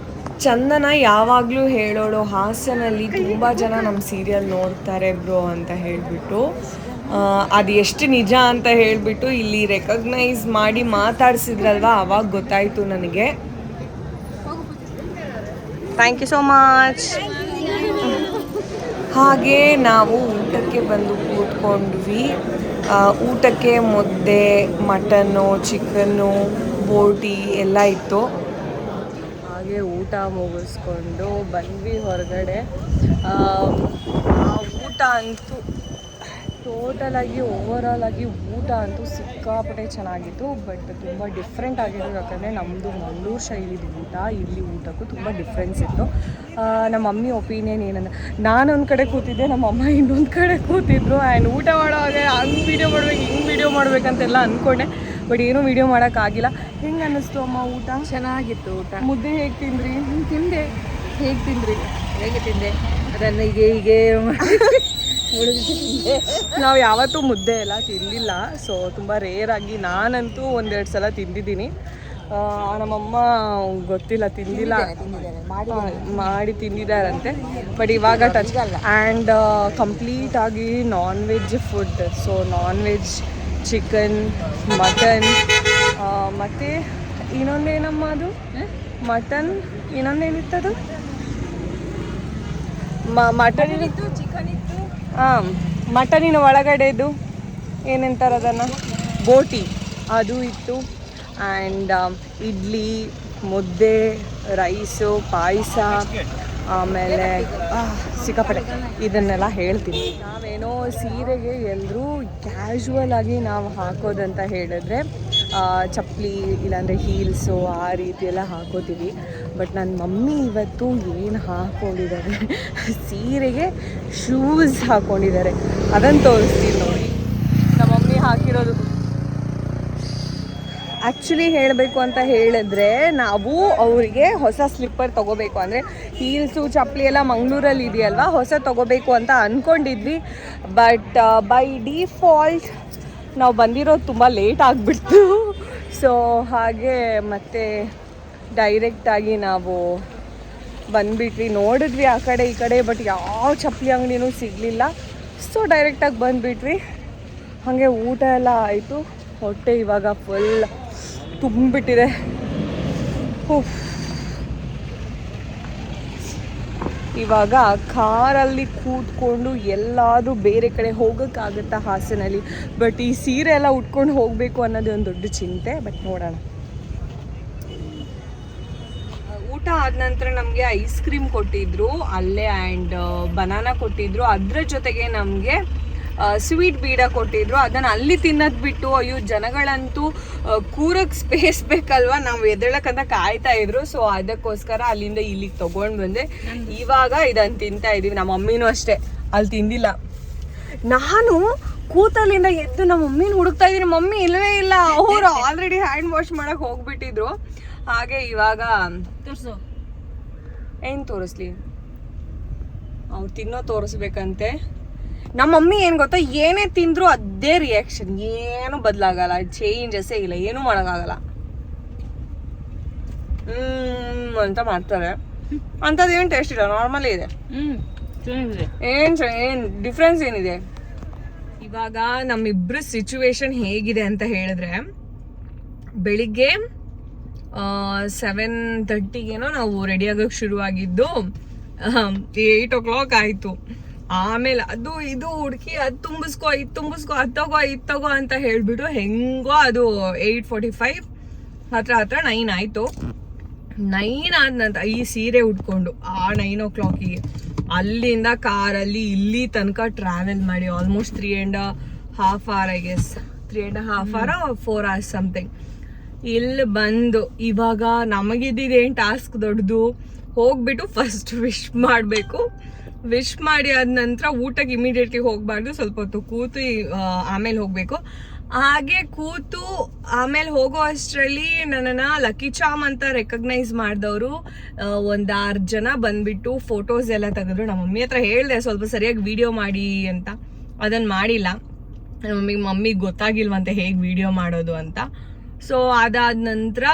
Speaker 2: Chandana ಯಾವಾಗಲೂ ಹೇಳೋಳು, ಹಾಸನಲ್ಲಿ ತುಂಬ ಜನ ನಮ್ಮ ಸೀರಿಯಲ್ ನೋಡ್ತಾರೆ ಬ್ರೋ ಅಂತ ಹೇಳಿಬಿಟ್ಟು. ಅದು ಎಷ್ಟು ನಿಜ ಅಂತ ಹೇಳಿಬಿಟ್ಟು ಇಲ್ಲಿ ರೆಕಗ್ನೈಸ್ ಮಾಡಿ ಮಾತಾಡಿಸಿದ್ರಲ್ವ, ಆವಾಗ ಗೊತ್ತಾಯಿತು ನನಗೆ. Thank you so much. ಹಾಗೆ ನಾವು ಊಟಕ್ಕೆ ಬಂದು ಕೂತ್ಕೊಂಡ್ವಿ. ಊಟಕ್ಕೆ ಮುದ್ದೆ, ಮಟನ್ನು, ಚಿಕನ್ನು, ಬೋಟಿ ಎಲ್ಲ ಇತ್ತು. ಹಾಗೆ ಊಟ ಮುಗಿಸ್ಕೊಂಡು ಬಂದ್ವಿ ಹೊರಗಡೆ. ಊಟ ಅಂತೂ ಟೋಟಲಾಗಿ ಓವರಾಲ್ ಆಗಿ ಊಟ ಅಂತೂ ಸಿಕ್ಕಾಪಟ್ಟೆ ಚೆನ್ನಾಗಿತ್ತು. ಬಟ್ ತುಂಬ ಡಿಫ್ರೆಂಟ್ ಆಗಿತ್ತು. ಯಾಕಂದರೆ ನಮ್ಮದು ಮಂಗಳೂರು ಶೈಲಿದು ಊಟ ಇಲ್ಲಿ ಊಟಕ್ಕೂ ತುಂಬ ಡಿಫ್ರೆನ್ಸ್ ಇತ್ತು. ನಮ್ಮ ಮಮ್ಮಿ ಒಪಿನಿಯನ್ ಏನಂದ್ರೆ, ನಾನೊಂದು ಕಡೆ ಕೂತಿದ್ದೆ, ನಮ್ಮ ಅಮ್ಮ ಇನ್ನೊಂದು ಕಡೆ ಕೂತಿದ್ರು. ಆ್ಯಂಡ್ ಊಟ ಮಾಡುವಾಗ ಹಂಗೆ ವೀಡಿಯೋ ಮಾಡ್ಬೇಕು, ಹಿಂಗೆ ವೀಡಿಯೋ ಮಾಡ್ಬೇಕಂತೆಲ್ಲ ಅಂದ್ಕೊಂಡೆ. ಬಟ್ ಏನೂ ವೀಡಿಯೋ ಮಾಡೋಕ್ಕಾಗಿಲ್ಲ. ಹೆಂಗೆ ಅನ್ನಿಸ್ತು ಅಮ್ಮ ಊಟ?
Speaker 3: ಚೆನ್ನಾಗಿತ್ತು ಊಟ.
Speaker 2: ಮುದ್ದೆ ಹೇಗೆ ತಿಂದ್ರಿ?
Speaker 3: ತಿಂದೆ.
Speaker 2: ಹೇಗೆ ತಿಂದ್ರಿ?
Speaker 3: ಹೇಗೆ ತಿಂದೆ ಅದನ್ನು ಹೀಗೆ
Speaker 2: ನಾವು ಯಾವತ್ತೂ ಮುದ್ದೆ ಎಲ್ಲ ತಿಂದಿಲ್ಲ. ಸೊ ತುಂಬ ರೇರಾಗಿ, ನಾನಂತೂ 1-2 ಸಲ ತಿಂದಿದ್ದೀನಿ. ನಮ್ಮಮ್ಮ ಗೊತ್ತಿಲ್ಲ, ತಿಂದಿಲ್ಲ, ಮಾಡಿ ತಿಂದಿದ್ದಾರಂತೆ. ಬಟ್ ಇವಾಗ ಟಚ್ ಆ್ಯಂಡ್ ಕಂಪ್ಲೀಟಾಗಿ non veg food. So non veg, chicken, mutton, ಮತ್ತು ಇನ್ನೊಂದೇನಮ್ಮ ಅದು ಮಟನ್, ಇನ್ನೊಂದೇನಿತ್ತದು ಮಟನ್ ಇತ್ತು, ಚಿಕನ್ ಇತ್ತು. ಹಾಂ, ಮಟನಿನ ಒಳಗಡೆದು ಏನಂತಾರೆ ಅದನ್ನು, ಬೋಟಿ, ಅದು ಇತ್ತು. ಆ್ಯಂಡ್ ಇಡ್ಲಿ, ಮುದ್ದೆ, ರೈಸು, ಪಾಯಸ, ಆಮೇಲೆ ಸಿಕ್ಕಾಪಟ್ಟೆ ಇದನ್ನೆಲ್ಲ ಹೇಳ್ತೀನಿ. ನಾವೇನೋ ಸೀರೆಗೆ ಎಲ್ಲರೂ ಕ್ಯಾಶುವಲ್ ಆಗಿ ನಾವು ಹಾಕೋದಂತ ಹೇಳಿದ್ರೆ ಚಪ್ಪಲಿ ಇಲ್ಲಾಂದರೆ ಹೀಲ್ಸು ಆ ರೀತಿ ಎಲ್ಲ ಹಾಕೋತೀವಿ. ಬಟ್ ನನ್ನ ಮಮ್ಮಿ ಇವತ್ತು ಏನು ಹಾಕ್ಕೊಂಡಿದ್ದಾರೆ, ಸೀರೆಗೆ ಶೂಸ್ ಹಾಕ್ಕೊಂಡಿದ್ದಾರೆ. ಅದನ್ನು ತೋರಿಸ್ತೀನಿ ನೋಡಿ, ನಮ್ಮ ಮಮ್ಮಿ ಹಾಕಿರೋದು. ಆ್ಯಕ್ಚುಲಿ ಹೇಳಬೇಕು ಅಂತ ಹೇಳಿದ್ರೆ, ನಾವು ಅವರಿಗೆ ಹೊಸ ಸ್ಲಿಪ್ಪರ್ ತೊಗೋಬೇಕು, ಅಂದರೆ ಹೀಲ್ಸು ಚಪ್ಪಲಿ ಎಲ್ಲ ಮಂಗಳೂರಲ್ಲಿ ಇದೆಯಲ್ವ, ಹೊಸ ತೊಗೋಬೇಕು ಅಂತ ಅಂದ್ಕೊಂಡಿದ್ವಿ. ಬಟ್ ಬೈ ಡಿಫಾಲ್ಟ್ ನಾವು ಬಂದಿರೋದು ತುಂಬ ಲೇಟ್ ಆಗಿಬಿಡ್ತು. ಸೊ ಹಾಗೆ ಮತ್ತೆ ಡೈರೆಕ್ಟಾಗಿ ನಾವು ಬಂದುಬಿಟ್ವಿ. ನೋಡಿದ್ವಿ ಆ ಕಡೆ ಈ ಕಡೆ, ಬಟ್ ಯಾವ ಚಪ್ಪಲಿ ಅಂಗಡಿನೂ ಸಿಗಲಿಲ್ಲ. ಸೊ ಡೈರೆಕ್ಟಾಗಿ ಬಂದುಬಿಟ್ವಿ. ಹಾಗೆ ಊಟ ಎಲ್ಲ ಆಯಿತು. ಹೊಟ್ಟೆ ಇವಾಗ ಫುಲ್ ತುಂಬಿಟ್ಟಿದೆ. ಇವಾಗ ಕಾರಲ್ಲಿ ಕೂತ್ಕೊಂಡು ಎಲ್ಲಾದರೂ ಬೇರೆ ಕಡೆ ಹೋಗೋಕ್ಕಾಗುತ್ತಾ ಹಾಸನಲ್ಲಿ. ಬಟ್ ಈ ಸೀರೆ ಎಲ್ಲ ಉಟ್ಕೊಂಡು ಹೋಗಬೇಕು ಅನ್ನೋದೇ ಒಂದು ದೊಡ್ಡ ಚಿಂತೆ. ಬಟ್ ನೋಡೋಣ. ಊಟ ಆದ ನಂತರ ನಮಗೆ ಐಸ್ ಕ್ರೀಮ್ ಕೊಟ್ಟಿದ್ರು ಅಲ್ಲೇ, ಆ್ಯಂಡ್ ಬನಾನಾ ಕೊಟ್ಟಿದ್ರು. ಅದರ ಜೊತೆಗೆ ನಮಗೆ ಸ್ವೀಟ್ ಬೀಡ ಕೊಟ್ಟಿದ್ರು. ಅದನ್ನು ಅಲ್ಲಿ ತಿನ್ನೋದು ಬಿಟ್ಟು, ಅಯ್ಯೋ ಜನಗಳಂತೂ ಕೂರಕ್ಕೆ ಸ್ಪೇಸ್ ಬೇಕಲ್ವ, ನಾವು ಎದ್ದೇಳಕ್ಕಂತ ಕಾಯ್ತಾ ಇದ್ರು. ಸೊ ಅದಕ್ಕೋಸ್ಕರ ಅಲ್ಲಿಂದ ಇಲ್ಲಿಗೆ ತೊಗೊಂಡು ಬಂದೆ. ಇವಾಗ ಇದನ್ನು ತಿಂತಾ ಇದ್ದೀವಿ. ನಮ್ಮ ಮಮ್ಮಿನೂ ಅಷ್ಟೇ ಅಲ್ಲಿ ತಿಂದಿಲ್ಲ. ನಾನು ಕೂತಲ್ಲಿಂದ ಎದ್ದು ನಮ್ಮ ಮಮ್ಮಿನ ಹುಡುಕ್ತಾ ಇದ್ದೀನಿ. ಮಮ್ಮಿ ಇಲ್ಲವೇ ಇಲ್ಲ, ಅವರು ಆಲ್ರೆಡಿ ಹ್ಯಾಂಡ್ ವಾಶ್ ಮಾಡಕ್ಕೆ ಹೋಗ್ಬಿಟ್ಟಿದ್ರು. ಹಾಗೆ ಇವಾಗ
Speaker 3: ತೋರಿಸು.
Speaker 2: ಏನು ತೋರಿಸ್ಲಿ? ಅವ್ರು ತಿನ್ನೋ ತೋರಿಸ್ಬೇಕಂತೆ. ನಮ್ಮ ಮಮ್ಮಿ ಏನು ಗೊತ್ತಾ, ಏನೇ ತಿಂದ್ರು ಅದೇ ರಿಯಾಕ್ಷನ್, ಏನು ಬದಲಾಗಲ್ಲ, ಚೇಂಜಸ್ಸೇ ಇಲ್ಲ, ಏನೂ ಮಾಡೋಕ್ಕಾಗಲ್ಲ. ಅಂತ ಮಾಡ್ತಾರೆ. ಅಂಥದ್ದು ಏನು ಟೇಸ್ಟ್ ಇಲ್ಲ, ನಾರ್ಮಲೇ ಇದೆ. ಏನು ಡಿಫ್ರೆನ್ಸ್ ಏನಿದೆ? ಇವಾಗ ನಮ್ಮಿಬ್ರ ಸಿಚುವೇಶನ್ ಹೇಗಿದೆ ಅಂತ ಹೇಳಿದ್ರೆ, ಬೆಳಿಗ್ಗೆ 7:30ಗೇನೋ ನಾವು ರೆಡಿ ಆಗೋಕೆ ಶುರುವಾಗಿದ್ದು, 8 o'clock ಆಯಿತು. ಆಮೇಲೆ ಅದು ಇದು ಹುಡುಕಿ ಅದು ತುಂಬಿಸ್ಕೊ ಇದು ತುಂಬಿಸ್ಕೊ ಅದು ತಗೋ ಇದು ತಗೋ ಅಂತ ಹೇಳಿಬಿಟ್ಟು ಹೆಂಗೋ ಅದು 8:45 ಹತ್ರ 9 ಆಯಿತು. 9 ಆದ ನಂತರ ಈ ಸೀರೆ ಉಟ್ಕೊಂಡು 9 o'clockಗೆ ಅಲ್ಲಿಂದ ಕಾರಲ್ಲಿ ಇಲ್ಲಿ ತನಕ ಟ್ರಾವೆಲ್ ಮಾಡಿ almost 3.5 hours I guess, 3.5 hours or 4 hours something. ಇಲ್ಲಿ ಬಂದು ಇವಾಗ ನಮಗಿದ್ದೇನು ಟಾಸ್ಕ್ ದೊಡ್ಡದು, ಹೋಗ್ಬಿಟ್ಟು ಫಸ್ಟ್ ವಿಶ್ ಮಾಡಬೇಕು. ವಿಶ್ ಮಾಡಿ ಆದ ನಂತರ ಊಟಕ್ಕೆ ಇಮಿಡಿಯೇಟ್ಲಿ ಹೋಗಬಾರ್ದು, ಸ್ವಲ್ಪ ಹೊತ್ತು ಕೂತು ಆಮೇಲೆ ಹೋಗಬೇಕು. ಹಾಗೆ ಕೂತು ಆಮೇಲೆ ಹೋಗೋ ಅಷ್ಟರಲ್ಲಿ ನನ್ನನ್ನು ಲಕ್ಕಿ ಚಾಮ್ ಅಂತ ರೆಕಗ್ನೈಸ್ ಮಾಡಿದವರು 1-6 ಜನ ಬಂದ್ಬಿಟ್ಟು ಫೋಟೋಸ್ ಎಲ್ಲ ತೆಗೆದ್ರು. ನಮ್ಮ ಮಮ್ಮಿ ಹತ್ರ ಹೇಳಿದೆ ಸ್ವಲ್ಪ ಸರಿಯಾಗಿ ವಿಡಿಯೋ ಮಾಡಿ ಅಂತ, ಅದನ್ನು ಮಾಡಿಲ್ಲ. ನಮ್ಮ ಮಮ್ಮಿಗೆ ಗೊತ್ತಾಗಿಲ್ವಂತೆ ಹೇಗೆ ವಿಡಿಯೋ ಮಾಡೋದು ಅಂತ. ಸೊ ಅದಾದ ನಂತರ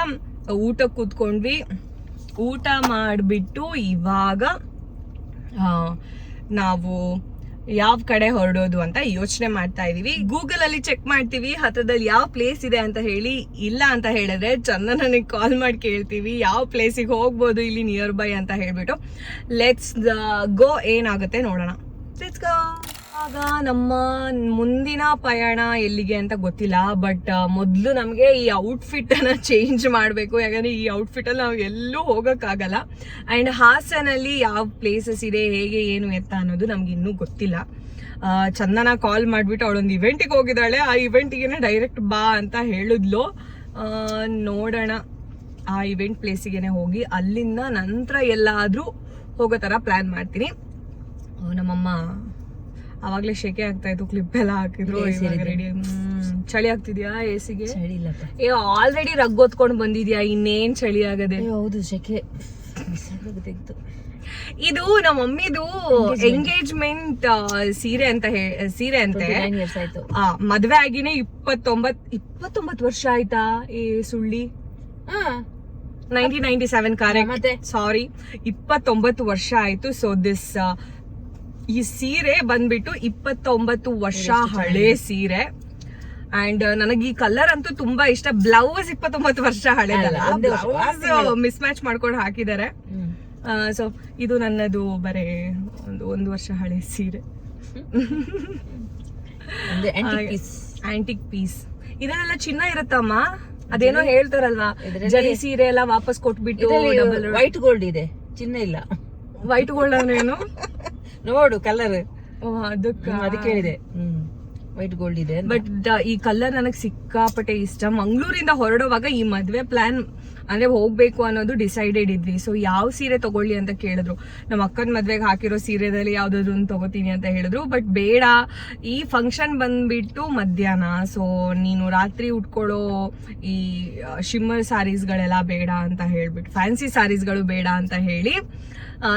Speaker 2: ಊಟಕ್ಕೆ ಕೂತ್ಕೊಂಡ್ವಿ. ಊಟ ಮಾಡಿಬಿಟ್ಟು ಇವಾಗ ನಾವು ಯಾವ ಕಡೆ ಹೊರಡೋದು ಅಂತ ಯೋಚನೆ ಮಾಡ್ತಾ ಇದೀವಿ. ಗೂಗಲ್ ಅಲ್ಲಿ ಚೆಕ್ ಮಾಡ್ತೀವಿ ಹತ್ರದಲ್ಲಿ ಯಾವ ಪ್ಲೇಸ್ ಇದೆ ಅಂತ ಹೇಳಿ. ಇಲ್ಲ ಅಂತ ಹೇಳಿದ್ರೆ ಚಂದನಿಗೆ ಕಾಲ್ ಮಾಡಿ ಕೇಳ್ತೀವಿ ಯಾವ ಪ್ಲೇಸಿಗೆ ಹೋಗ್ಬೋದು ಇಲ್ಲಿ ನಿಯರ್ ಬೈ ಅಂತ ಹೇಳ್ಬಿಟ್ಟು. ಲೆಟ್ಸ್ ಗೋ, ಏನಾಗುತ್ತೆ ನೋಡೋಣ. Let's go. ಆಗ ನಮ್ಮ ಮುಂದಿನ ಪಯಣ ಎಲ್ಲಿಗೆ ಅಂತ ಗೊತ್ತಿಲ್ಲ, ಬಟ್ ಮೊದಲು ನಮಗೆ ಈ ಔಟ್ಫಿಟ್ ಅನ್ನ ಚೇಂಜ್ ಮಾಡಬೇಕು. ಯಾಕಂದ್ರೆ ಈ ಔಟ್ಫಿಟ್ ಅಲ್ಲಿ ನಾವು ಎಲ್ಲೂ ಹೋಗೋಕ್ಕಾಗಲ್ಲ. ಅಂಡ್ ಹಾಸನಲ್ಲಿ ಯಾವ ಪ್ಲೇಸಸ್ ಇದೆ, ಹೇಗೆ ಏನು ಎತ್ತ ಅನ್ನೋದು ನಮ್ಗೆ ಇನ್ನೂ ಗೊತ್ತಿಲ್ಲ. ಚಂದನ ಕಾಲ್ ಮಾಡಿಬಿಟ್ಟು ಅವಳೊಂದು ಇವೆಂಟಿಗೆ ಹೋಗಿದ್ದಾಳೆ, ಆ ಇವೆಂಟಿಗೆ ಡೈರೆಕ್ಟ್ ಬಾ ಅಂತ ಹೇಳಿದ್ಲು. ನೋಡೋಣ, ಆ ಇವೆಂಟ್ ಪ್ಲೇಸಿಗೆ ಹೋಗಿ ಅಲ್ಲಿಂದ ನಂತರ ಎಲ್ಲಾದ್ರೂ ಹೋಗೋ ಥರ ಪ್ಲಾನ್ ಮಾಡ್ತೀನಿ. ನಮ್ಮಮ್ಮ ಅವಾಗ್ಲೇ ಶೆಕೆ ಆಗ್ತಾ ಇತ್ತು, ಕ್ಲಿಪ್ ಎಲ್ಲ ಹಾಕಿದ್ರು. ರೆಡಿ ಚಳಿ ಆಗ್ತಿದ್ಯಾ ಎಸಿಗೆ? ಏ ಆಲ್ರೆಡಿ ರಗ್ ಹೊತ್ಕೊಂಡು ಬಂದಿದ್ಯಾ, ಇನ್ನೇನ್ ಚಳಿ ಆಗದೆ?
Speaker 3: ಹೌದು, ಶೆಕೆ.
Speaker 2: ಇದು ನಮ್ಮ ಮಮ್ಮಿದು ಎಂಗೇಜ್ಮೆಂಟ್ ಸೀರೆ ಅಂತೆ. ಮದ್ವೆ ಆಗಿನೇ 29 ವರ್ಷ ಆಯ್ತಾ? ಈ ಸುಳ್ಳಿ 1997 ಕರೆಕ್ಟ್, ಸಾರಿ 29 ವರ್ಷ ಆಯ್ತು. ಸೊ ದಿಸ್ ಈ ಸೀರೆ ಬಂದ್ಬಿಟ್ಟು 29 ವರ್ಷ ಹಳೆ ಸೀರೆ. ಅಂಡ್ ನನಗೆ ಈ ಕಲರ್ ಅಂತೂ ತುಂಬಾ ಇಷ್ಟ. ಬ್ಲೌಸ್ 29 ವರ್ಷ ಹಳೆದಲ್ಲ, ಬ್ಲೌಸ್ ಮಿಸ್ ಮ್ಯಾಚ್ ಮಾಡ್ಕೊಂಡು ಹಾಕಿದ್ದಾರೆ. ಸೊ ಇದು ನನ್ನದು ಬರೇ ಒಂದು ವರ್ಷ ಹಳೆ ಸೀರೆ, ಆಂಟಿಕ್ ಪೀಸ್. ಇದನ್ನೆಲ್ಲ ಚಿನ್ನ ಇರುತ್ತಮ್ಮ, ಅದೇನೋ ಹೇಳ್ತಾರಲ್ವಾ, ಜರಿ ಸೀರೆ ಎಲ್ಲ ವಾಪಸ್ ಕೊಟ್ಬಿಟ್ಟು.
Speaker 3: ವೈಟ್ ಗೋಲ್ಡ್ ಇದೆ, ಚಿನ್ನ ಇಲ್ಲ.
Speaker 2: ವೈಟ್ ಗೋಲ್ಡ್ ಏನು
Speaker 3: ನೋಡು ಕಲರ್,
Speaker 2: ಅದಕ್ಕೆ
Speaker 3: ಹೇಳಿದೆ. ವೈಟ್ ಗೋಲ್ಡ್ ಇದೆ,
Speaker 2: ಬಟ್ ಈ ಕಲರ್ ನನಗೆ ಸಿಕ್ಕಾಪಟ್ಟೆ ಇಷ್ಟ. ಮಂಗಳೂರಿಂದ ಹೊರಡುವಾಗ ಈ ಮದ್ವೆ ಪ್ಲಾನ್ ಅಂದ್ರೆ ಹೋಗ್ಬೇಕು ಅನ್ನೋದು ಡಿಸೈಡೆಡ್ ಇದ್ವಿ. ಸೊ ಯಾವ ಸೀರೆ ತಗೊಳ್ಳಿ ಅಂತ ಕೇಳಿದ್ರು. ನಮ್ಮ ಅಕ್ಕನ ಮದ್ವೆಗೆ ಹಾಕಿರೋ ಸೀರೆದಲ್ಲಿ ಯಾವ್ದಾದ್ರು ಒಂದು ತಗೋತೀನಿ ಅಂತ ಹೇಳಿದ್ರು. ಬಟ್ ಬೇಡ, ಈ ಫಂಕ್ಷನ್ ಬಂದ್ಬಿಟ್ಟು ಮಧ್ಯಾಹ್ನ, ಸೊ ನೀನು ರಾತ್ರಿ ಉಟ್ಕೊಳ್ಳೋ ಈ ಶಿಮ್ಮರ್ ಸ್ಯಾರೀಸ್ಗಳೆಲ್ಲ ಬೇಡ ಅಂತ ಹೇಳ್ಬಿಟ್ಟು, ಫ್ಯಾನ್ಸಿ ಸ್ಯಾರೀಸ್ಗಳು ಬೇಡ ಅಂತ ಹೇಳಿ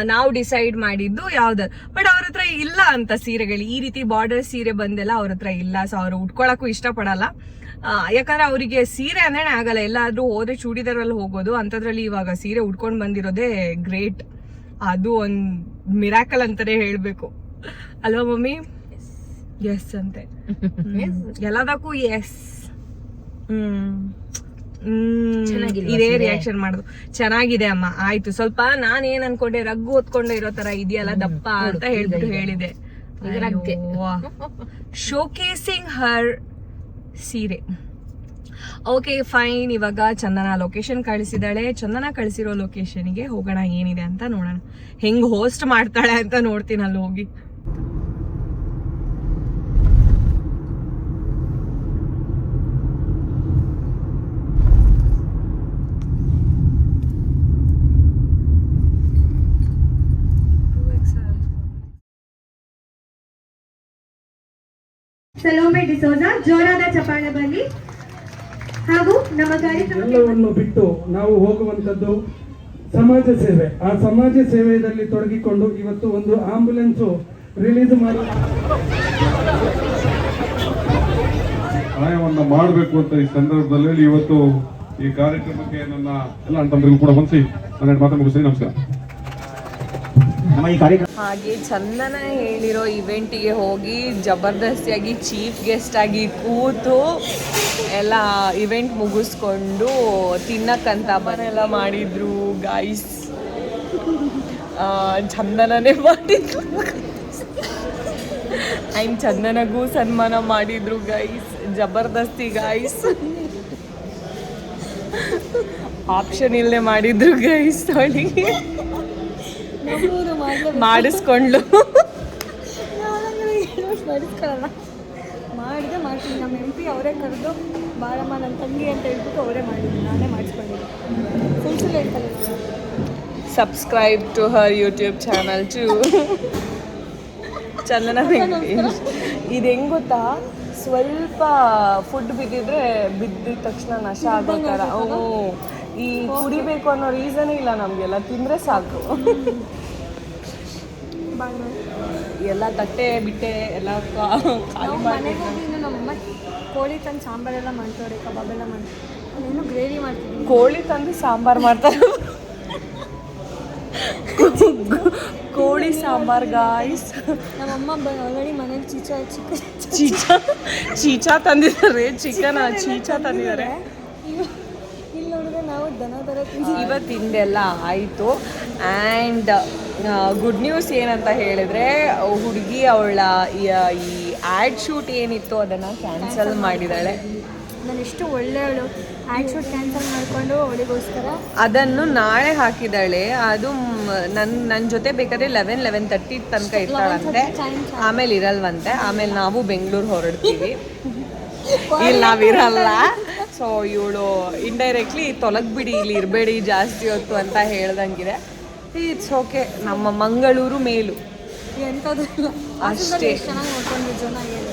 Speaker 2: ನಾವು ಡಿಸೈಡ್ ಮಾಡಿದ್ದು ಯಾವ್ದಾದ್ರು. ಬಟ್ ಅವ್ರ ಹತ್ರ ಇಲ್ಲ ಅಂತ ಸೀರೆಗಳು, ಈ ರೀತಿ ಬಾರ್ಡರ್ ಸೀರೆ ಬಂದೆಲ್ಲ ಅವ್ರ ಹತ್ರ ಇಲ್ಲ. ಸೊ ಅವ್ರು ಉಟ್ಕೊಳಕ್ಕೂ ಇಷ್ಟಪಡಲ್ಲ. ಯಾಕಂದ್ರೆ ಅವರಿಗೆ ಸೀರೆ ಅಂದ್ರೆ ಆಗಲ್ಲ, ಎಲ್ಲಾದ್ರೂ ಹೋದ್ರೆ ಚೂಡಿದಾರಲ್ಲಿ ಹೋಗೋದು. ಅಂಥದ್ರಲ್ಲಿ ಇವಾಗ ಸೀರೆ ಉಟ್ಕೊಂಡು ಬಂದಿರೋದೇ ಗ್ರೇಟ್. ಅದು ಒಂದು ಮಿರಾಕಲ್ ಅಂತಾನೆ ಹೇಳ್ಬೇಕು ಅಲ್ವಾ ಮಮ್ಮಿ? ಎಸ್ ಅಂತೆ ಎಲ್ಲದಕ್ಕೂ ಎಸ್. ಇದೇ ರಿಯಾಕ್ಷನ್ ಮಾಡುದು. ಚೆನ್ನಾಗಿದೆ ಅಮ್ಮ, ಆಯ್ತು. ಸ್ವಲ್ಪ ನಾನ್ ಏನ್ ಅನ್ಕೊಂಡೆ, ರಗ್ಗು ಹೊತ್ಕೊಂಡು ಇರೋ ತರ ಇದೆಯಲ್ಲ ದಪ್ಪ ಅಂತ ಹೇಳ್ಬಿಟ್ಟು ಹೇಳಿದೆ. ಶೋಕೇಸಿಂಗ್ ಹರ್ ಸೀರೆ. Okay fine. ಇವಾಗ ಚಂದನ ಲೊಕೇಶನ್ ಕಳಿಸಿದಾಳೆ. ಚಂದನ ಕಳಿಸಿರೋ ಲೊಕೇಶನ್ಗೆ ಹೋಗೋಣ, ಏನಿದೆ ಅಂತ ನೋಡೋಣ. ಹೆಂಗ್ ಹೋಸ್ಟ್ ಮಾಡ್ತಾಳೆ ಅಂತ ನೋಡ್ತೀನಿ ಅಲ್ಲಿ ಹೋಗಿ.
Speaker 1: ಸಲೋಮೆ ಡಿಸೋಜಾ, ಜೋರಾದ ಚಪ್ಪಾಳೆ ಬರಲಿ. ಹಾಗೂ ನಮ್ಮ ಕಾರ್ಯಕ್ರಮ
Speaker 4: ಎಲ್ಲವನ್ನು ಬಿಟ್ಟು ನಾವು ಹೋಗುವಂಥದ್ದು ಸಮಾಜ ಸೇವೆ. ಆ ಸಮಾಜ ಸೇವೆಯಲ್ಲಿ ತೊಡಗಿಕೊಂಡು ಇವತ್ತು ಒಂದು ಆಂಬುಲೆನ್ಸು ರಿಲೀಸ್ ಮಾಡಿ
Speaker 5: ಸಹಾಯವನ್ನು ಮಾಡಬೇಕು ಅಂತ ಈ ಸಂದರ್ಭದಲ್ಲಿ ಇವತ್ತು ಈ ಕಾರ್ಯಕ್ರಮಕ್ಕೆ ನನ್ನ ಎಲ್ಲ ಅಣ್ಣತಮ್ಮರಿಗೂ ಕೂಡ ಹೊಂದಿಸಿ ನನ್ನ ಮಾತು ಮುಗಿಸ್ತೀನಿ. ನಮಸ್ಕಾರ.
Speaker 2: ಹಾಗೆ ಚಂದನ ಹೇಳಿರೋ ಇವೆಂಟಿಗೆ ಹೋಗಿ ಜಬರ್ದಸ್ತಿಯಾಗಿ ಚೀಫ್ ಗೆಸ್ಟ್ ಆಗಿ ಕೂತು ಎಲ್ಲ ಇವೆಂಟ್ ಮುಗಿಸ್ಕೊಂಡು ತಿನ್ನಕ್ಕಂತ ಮನೆಲ್ಲ ಮಾಡಿದ್ರು ಗಾಯ್ಸ್. ಚಂದನನೇ ಮಾಡಿದ್ರು ಆ್ಯಂಡ್ ಚಂದನಗೂ ಸನ್ಮಾನ ಮಾಡಿದ್ರು ಗೈಸ್. ಜಬರ್ದಸ್ತಿ ಗಾಯ್ಸ್. ಆಪ್ಷನ್ ಇಲ್ಲದೆ ಮಾಡಿದ್ರು ಗೈಸ್. ಅವಳಿಗೆ ಮಾಡಿಸ್ಕೊಂಡ್ಲು.
Speaker 1: ಮಾಡಿಸ್ಕೊಳ್ಳಲ್ಲ, ಮಾಡಿದೆ ಮಾಡ್ತೀನಿ. ನಮ್ಮ MP ಅವರೇ ಕರೆದು ಬಾಳಮ್ಮ ನನ್ನ ತಂಗಿ ಅಂತ ಹೇಳ್ಬಿಟ್ಟು ಅವರೇ ಮಾಡಿದ್ರು, ನಾನೇ ಮಾಡಿಸ್ಕೊಂಡಿದ್ದೆ. ಫುಲ್ ಹೇಳ್ತಾರೆ.
Speaker 2: Subscribe to her YouTube channel to Chandana Venkatesh. ಇದು ಹೆಂಗೆ ಗೊತ್ತಾ, ಸ್ವಲ್ಪ ಫುಡ್ ಬಿದ್ದಿದ ತಕ್ಷಣ ನಶ ಆಗೋ ಥರ. ಈ ಕುಡಿಬೇಕು ಅನ್ನೋ ರೀಸನೇ ಇಲ್ಲ ನಮಗೆಲ್ಲ, ತಿಂದರೆ ಸಾಕು. ಎಲ್ಲ ತಟ್ಟೆ ಬಿಟ್ಟೆ ಎಲ್ಲ ಖಾಲಿ ಮಾಡಿ.
Speaker 1: ನಮ್ಮಮ್ಮ ಕೋಳಿ ತಂದು ಸಾಂಬಾರೆಲ್ಲ ಮಾಡ್ತವ್ರೆ, ಕಬಾಬೆಲ್ಲ ಮಾಡ್ತಾರೆ. ನಾನು ಗ್ರೇವಿ ಮಾಡ್ತೀನಿ.
Speaker 2: ಕೋಳಿ ತಂದು ಸಾಂಬಾರು ಮಾಡ್ತಾರೆ. ಕೋಳಿ ಸಾಂಬಾರ್ ಗಾಯ್ಸ್.
Speaker 1: ನಮ್ಮಮ್ಮ ಆಲ್ರೆಡಿ ಮನೇಲಿ
Speaker 2: ಚೀಚಾ ತಂದಿದ್ದಾರೆ. ಚಿಕನ್ ಚೀಚಾ ತಂದಿದ್ದಾರೆ.
Speaker 1: ಇಲ್ಲಿ ನೋಡಿದ್ರೆ ನಾವು ದನ ಥರ
Speaker 2: ಇವತ್ತಿಂದೆಲ್ಲ ಆಯಿತು. ಆ್ಯಂಡ್ ಗುಡ್ ನ್ಯೂಸ್ ಏನಂತ ಹೇಳಿದ್ರೆ, ಹುಡುಗಿ ಅವಳ ಈ ಆ್ಯಡ್ ಶೂಟ್ ಏನಿತ್ತು ಅದನ್ನು ಕ್ಯಾನ್ಸಲ್ ಮಾಡಿದ್ದಾಳೆ.
Speaker 1: ನಾನು ಎಷ್ಟು ಒಳ್ಳೆಯವಳು, ಆ್ಯಡ್ ಶೂಟ್ ಕ್ಯಾನ್ಸಲ್ ಮಾಡಿಕೊಂಡು ಅವಳಿಗೋಸ್ಕರ
Speaker 2: ಅದನ್ನು ನಾಳೆ ಹಾಕಿದ್ದಾಳೆ. ಅದು ನನ್ನ ಜೊತೆ ಬೇಕಾದ್ರೆ 11:30 ತನಕ ಇರ್ತಾಳಂತೆ, ಆಮೇಲೆ ಇರಲ್ವಂತೆ. ಆಮೇಲೆ ನಾವು ಬೆಂಗಳೂರು ಹೊರಡ್ತೀವಿ. ಇಲ್ಲಿ ನಾವಿರಲ್ಲ. ಸೊ ಇವಳು ಇಂಡೈರೆಕ್ಟ್ಲಿ ತೊಲಗ್ಬಿಡಿ, ಇಲ್ಲಿ ಇರಬೇಡಿ ಜಾಸ್ತಿ ಹೊತ್ತು ಅಂತ ಹೇಳ್ದಂಗಿದೆ. It's okay. ನಮ್ಮ ಮಂಗಳೂರು ಮೇಲು
Speaker 1: ಎಂಥದ್ದು
Speaker 2: ಅಷ್ಟೇ.
Speaker 1: ಚೆನ್ನಾಗಿ ನೋಡ್ಕೊಂಡು ಜನ ಹೇಳಿ